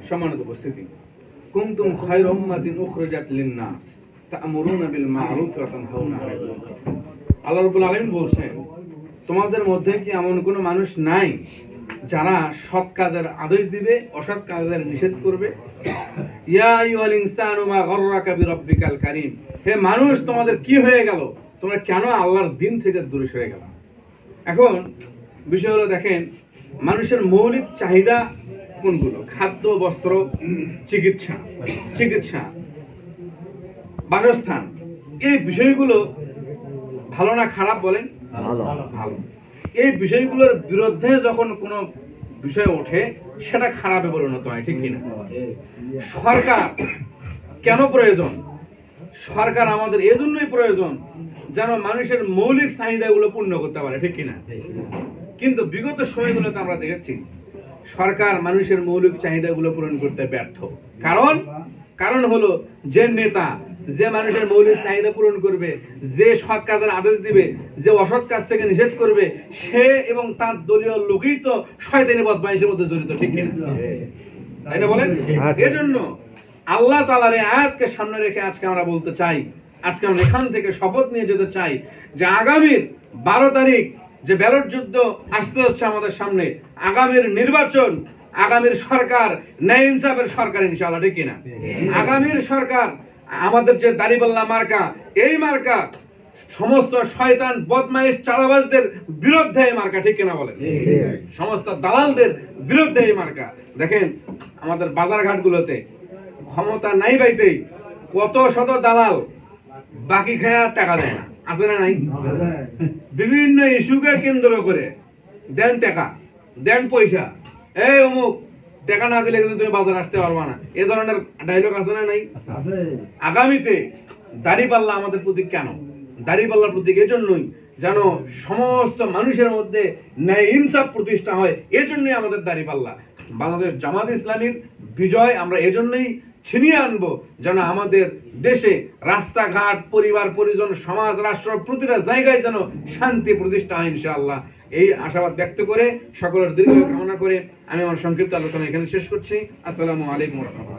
সম্মানিত উপস্থিতি, কুনতুম খায়রা উম্মাতিন উখরিজাত লিন-নাস তা'মুরুনা বিল মা'রুফ ওয়া তানহাউনা আনিল মুনকার। আল্লাহ রাব্বুল আলামিন বলছেন, তোমাদের মধ্যে কি এমন কোনো মানুষ নাই যারা সৎ কাজের আদেশ দিবে, অসৎ কাজের নিষেধ করবে? ইয়া আইয়ুহাল ইনসানু মা গাররাকা বিরাব্বিকাল কারীম, হে মানুষ তোমাদের কি হয়ে গেল, তোমরা কেন আল্লাহর দিন থেকে দূরে সরে গেল? এখন বিষয় হলো, দেখেন মানুষের মৌলিক চাহিদা কোনগুলো? খাদ্য, বস্ত্র, চিকিৎসা, বাসস্থান। এই বিষয়গুলো ভালো না খারাপ বলেন? ভালো। এই বিষয়গুলোর বিরুদ্ধে যখন কোনো বিষয় ওঠে সেটা খারাপে পরিণত হয়, ঠিক কিনা? সরকার কেন প্রয়োজন? সরকার আমাদের এজন্যই প্রয়োজন যেন মানুষের মৌলিক চাহিদাগুলো পূর্ণ করতে পারে, ঠিক কিনা? কিন্তু বিগত সময়গুলোতে আমরা দেখেছি সরকার মানুষের মৌলিক চাহিদাগুলো পূরণ করতে ব্যর্থ। কারণ হলো, যে নেতা যে মানুষের মৌলিক চাহিদা পূরণ করবে, যে সৎ কাজের আদেশ দিবে, যে অসৎ কাজ থেকে নিষেধ করবে, সে এবং তার দলীয় লোকই তো শয়তানি বদমাইশের মধ্যে জড়িত, ঠিক কিনা? তাই না বলেন? এজন্য আল্লাহ তাআলার এই আয়াতকে সামনে রেখে আজকে আমরা বলতে চাই, আজকে আমরা এখান থেকে শপথ নিয়ে যেতে চাই যে আগামীর 12 তারিখ যে ব্যালট যুদ্ধ আসতে হচ্ছে আমাদের সামনে, আগামীর নির্বাচন, আগামীর সরকার ন্যায় ইনসাফের সরকার ইনশাআল্লাহ, ঠিক কিনা? আগামীর সরকার আমাদের যে দাড়িপাল্লা মার্কা, এই মার্কা সমস্ত শয়তান বদমাইশ চালাবাজদের বিরুদ্ধে এই মার্কা, ঠিক কিনা বলেন? সমস্ত দালালদের বিরুদ্ধে এই মার্কা। দেখেন আমাদের বাজারঘাটগুলোতে ক্ষমতা নাই বাইতেই কত শত দালাল বাকি খায় আর টাকা দেয় না, আছে না নাই? বিভিন্ন ইস্যুকে কেন্দ্র করে দেন টাকা, দেন পয়সা, এই অমুক টাকা না দিলে কিন্তু তুমি বাজার আসতে পারবা না, এ ধরনের ডায়লগ আছে না নাই? আগামীতে দাড়িপাল্লা আমাদের প্রতীক কেন? দাড়িপাল্লার প্রতীক এজন্যই যেন সমস্ত মানুষের মধ্যে ন্যায় ইনসাফ প্রতিষ্ঠা হয়, এজন্যই আমাদের দাড়িপাল্লা। বাংলাদেশ জামাত ইসলামীর বিজয় আমরা এজন্যই ছিনিয়ে আনবো যেন আমাদের দেশে রাস্তাঘাট, পরিবার পরিজন, সমাজ, রাষ্ট্র প্রতিটা জায়গায় যেন শান্তি প্রতিষ্ঠা হয় ইনশাআল্লাহ। এই আশাবাদ ব্যক্ত করে সকলের দীর্ঘ কামনা করে আমি আমার সংক্ষিপ্ত আলোচনা এখানে শেষ করছি। আসসালামু আলাইকুম ওয়া রাহমাতুল্লাহ।